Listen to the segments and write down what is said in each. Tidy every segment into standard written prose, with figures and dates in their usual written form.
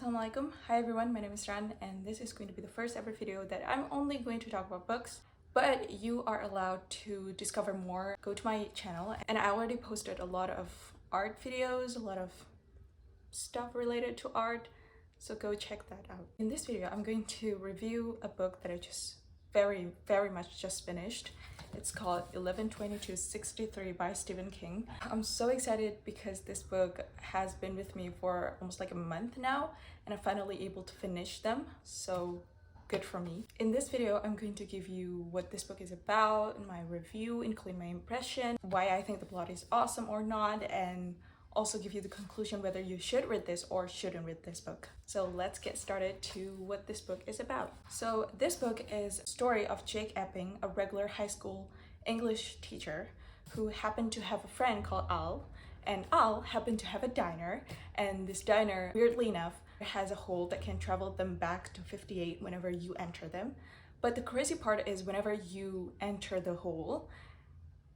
Assalamualaikum. Hi everyone, my name is Ran and this is going to be the first ever video that I'm only going to talk about books, but you are allowed to discover more. Go to my channel and I already posted a lot of art videos, a lot of stuff related to art, so go check that out. In this video, I'm going to review a book that I just very much just finished. It's called 11/22/63 by Stephen King. I'm so excited because this book has been with me for almost like a month now and I'm finally able to finish them, so good for me. In this video, I'm going to give you what this book is about, my review, including my impression, why I think the plot is awesome or not, and also give you the conclusion whether you should read this or shouldn't read this book. So let's get started to what this book is about. So this book is a story of Jake Epping, a regular high school English teacher who happened to have a friend called Al, and Al happened to have a diner, and this diner, weirdly enough, has a hole that can travel them back to 58 whenever you enter them. But the crazy part is whenever you enter the hole,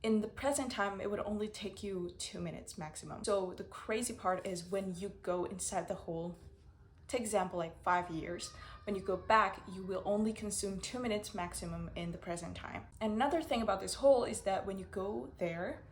in the present time, it would only take you 2 minutes maximum. So the crazy part is when you go inside the hole, take example like 5 years, when you go back, you will only consume 2 minutes maximum in the present time. And another thing about this hole is that when you go there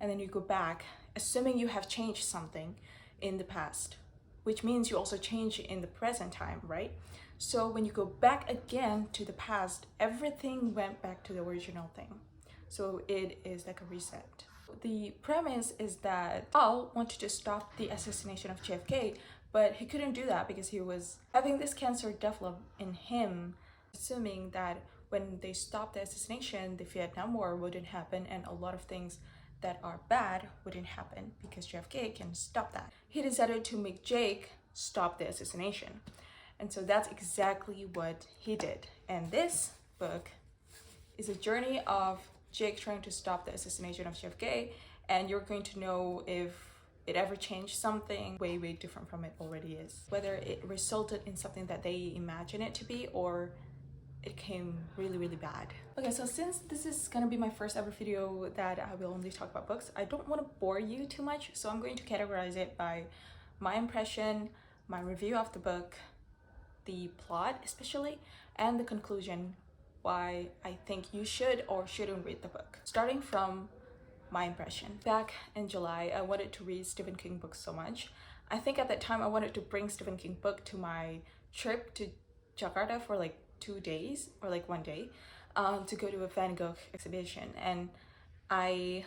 and then you go back, assuming you have changed something in the past, which means you also change in the present time, right? So when you go back again to the past, everything went back to the original thing. So it is like a reset. The premise is that Al wanted to stop the assassination of JFK, but he couldn't do that because he was having this cancer develop in him, assuming that when they stopped the assassination, the Vietnam War wouldn't happen and a lot of things that are bad wouldn't happen because JFK can stop that. He decided to make Jake stop the assassination. And so that's exactly what he did. And this book is a journey of Jake trying to stop the assassination of JFK, and you're going to know if it ever changed something way different from it already is. Whether it resulted in something that they imagine it to be or it came really bad. Okay, so since this is gonna be my first ever video that I will only talk about books, I don't want to bore you too much, so I'm going to categorize it by my impression, my review of the book, the plot especially, and the conclusion, why I think you should or shouldn't read the book. Starting from my impression. Back in July, I wanted to read Stephen King books so much. I think at that time I wanted to bring Stephen King book to my trip to Jakarta for like 2 days or like 1 day to go to a Van Gogh exhibition, and I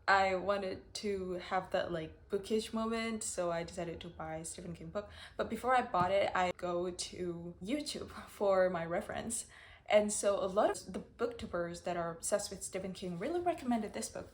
wanted to have that like bookish moment, so I decided to buy Stephen King book. But before I bought it, I go to YouTube for my reference, and so a lot of the booktubers that are obsessed with Stephen King really recommended this book,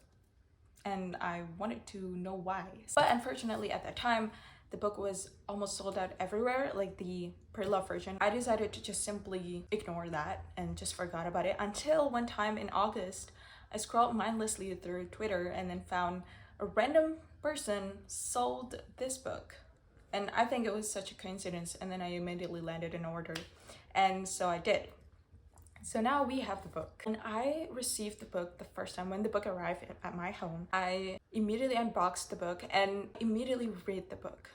and I wanted to know why. But unfortunately at that time, the book was almost sold out everywhere, like the pre-love version. I decided to just simply ignore that and just forgot about it until one time in August, I scrolled mindlessly through Twitter and then found a random person sold this book. And I think it was such a coincidence, and then I immediately landed an order. And so I did. So now we have the book. When I received the book the first time, when the book arrived at my home, I immediately unboxed the book and immediately read the book,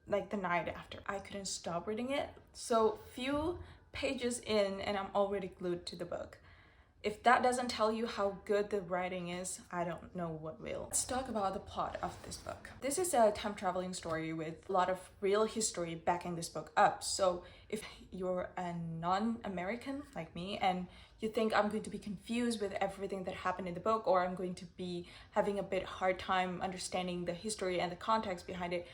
like the night after. I couldn't stop reading it. So few pages in and I'm already glued to the book. If that doesn't tell you how good the writing is, I don't know what will. Let's talk about the plot of this book. This is a time traveling story with a lot of real history backing this book up. So if you're a non-American like me and you think I'm going to be confused with everything that happened in the book, or I'm going to be having a bit hard time understanding the history and the context behind it,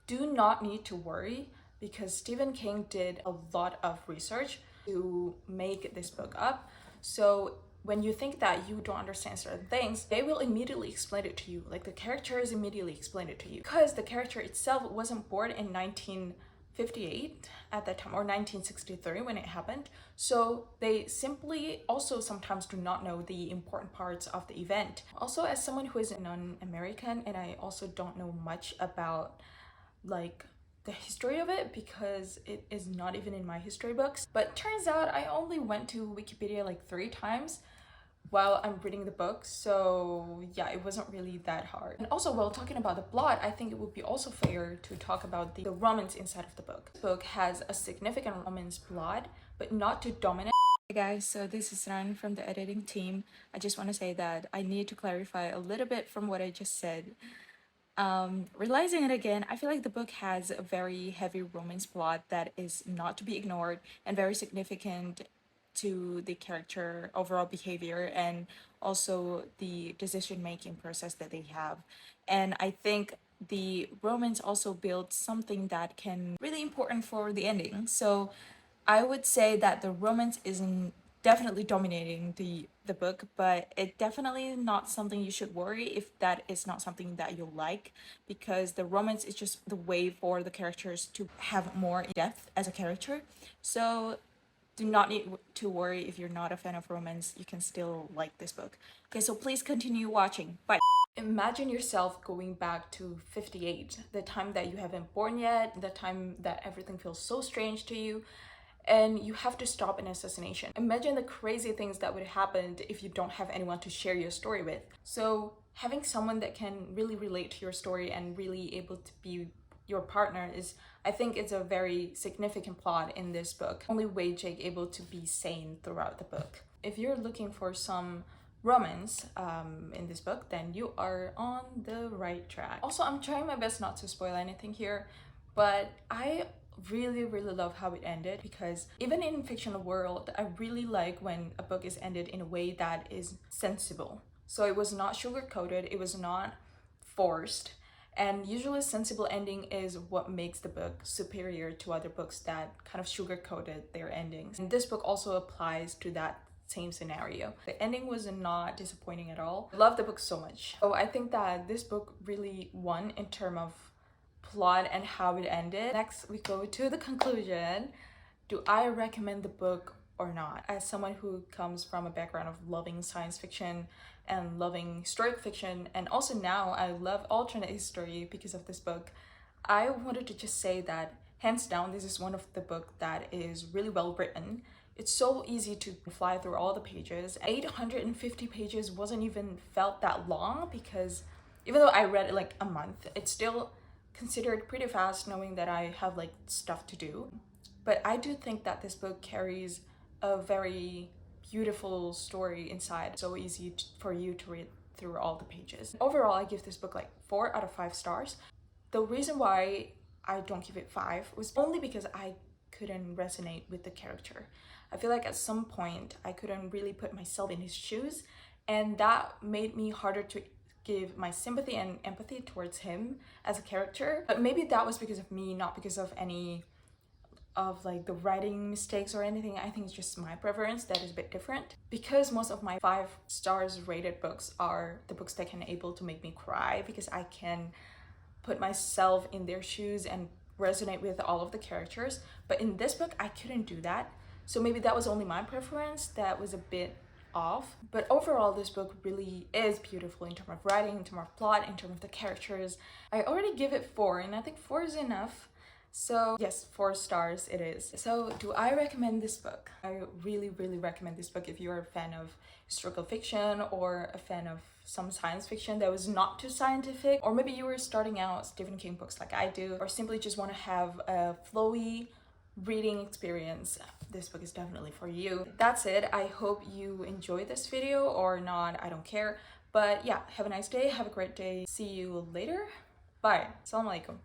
do not need to worry, because Stephen King did a lot of research to make this book up. So when you think that you don't understand certain things, they will immediately explain it to you. Like the characters immediately explain it to you. Because the character itself wasn't born in 1958 at that time, or 1963 when it happened. So they simply also sometimes do not know the important parts of the event. Also, as someone who is a non-American, and I also don't know much about like the history of it because it is not even in my history books. But turns out I only went to Wikipedia like 3 times while I'm reading the book, so yeah, it wasn't really that hard. And also, while talking about the plot, I think it would be also fair to talk about the romance inside of the book. The book has a significant romance plot, but not too dominant. Hey guys, so this is Ran from the editing team. I just want to say that I need to clarify a little bit from what I just said. Realizing it again, I feel like the book has a very heavy romance plot that is not to be ignored and very significant to the character overall behavior and also the decision making process that they have. And I think the romance also builds something that can really important for the ending. So I would say that the romance isn't definitely dominating the book, but it definitely not something you should worry if that is not something that you like, because the romance is just the way for the characters to have more depth as a character. So do not need to worry if you're not a fan of romance, you can still like this book. Okay, so please continue watching. Bye. Imagine yourself going back to 58, the time that you haven't born yet, the time that everything feels so strange to you, and you have to stop an assassination. Imagine the crazy things that would happen if you don't have anyone to share your story with. So having someone that can really relate to your story and really able to be your partner is, I think it's a very significant plot in this book. Only way Jake able to be sane throughout the book. If you're looking for some romance in this book, then you are on the right track. Also, I'm trying my best not to spoil anything here, but I really love how it ended, because even in fictional world, I really like when a book is ended in a way that is sensible. So it was not sugar coated, it was not forced, and usually sensible ending is what makes the book superior to other books that kind of sugar coated their endings. And this book also applies to that same scenario. The ending was not disappointing at all. I love the book so much. So I think that this book really won in terms of plot and how it ended. Next, we go to the conclusion. Do I recommend the book or not? As someone who comes from a background of loving science fiction and loving historic fiction, and also now I love alternate history because of this book, I wanted to just say that hands down, this is one of the book that is really well written. It's so easy to fly through all the pages. 850 pages wasn't even felt that long, because even though I read it like a month, it's still considered pretty fast, knowing that I have like stuff to do. But I do think that this book carries a very beautiful story inside. So easy for you to read through all the pages. Overall, I give this book like 4 out of 5 stars. The reason why I don't give it 5 was only because I couldn't resonate with the character. I feel like at some point I couldn't really put myself in his shoes, and that made me harder to give my sympathy and empathy towards him as a character. But maybe that was because of me, not because of any of like the writing mistakes or anything. I think it's just my preference that is a bit different, because most of my 5 stars rated books are the books that can able to make me cry, because I can put myself in their shoes and resonate with all of the characters. But in this book, I couldn't do that. So maybe that was only my preference that was a bit off. But overall, this book really is beautiful in terms of writing, in terms of plot, in terms of the characters. I already give it 4, and I think 4 is enough. So yes, 4 stars it is. So do I recommend this book? I really recommend this book if you're a fan of historical fiction or a fan of some science fiction that was not too scientific, or maybe you were starting out Stephen King books like I do, or simply just want to have a flowy reading experience. This book is definitely for you. That's it. I hope you enjoyed this video, or not, I don't care. But yeah, have a nice day, have a great day. See you later. Bye. Assalamu alaikum.